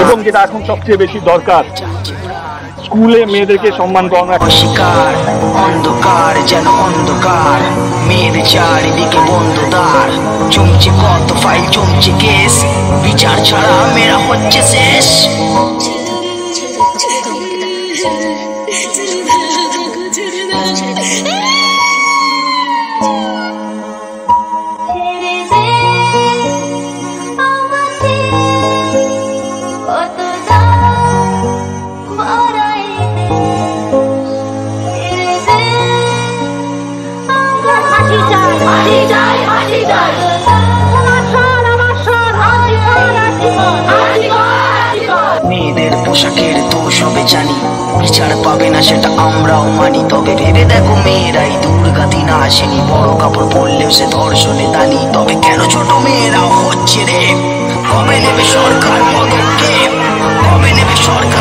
এবং যেটা এখন সবচেয়ে বেশি দরকার, স্কুলে মেয়েদেরকে সম্মান করা। অস্বীকার, অন্ধকার যেন অন্ধকার, মেয়েদের চারিদিকে বন্ধ দ্বার, জমছে কত ফাইল, জমছে কেস, বিচার ছাড়া মেয়েরা হচ্ছে শেষ। মেয়েদের পোশাকের দোষ হবে জানি, বিচার পাবে না সেটা আমরাও মানি, তবে ভেবে দেখো মেয়েরাই দুর্গাতি না আসেনি, বড় কাপড় পরলেও সে ধর্ষণে দানি। তবে কেন ছোট মেয়েরাও হচ্ছে রে? কবে নেবে সরকার পদক্ষেপ? কবে নেবে সরকার?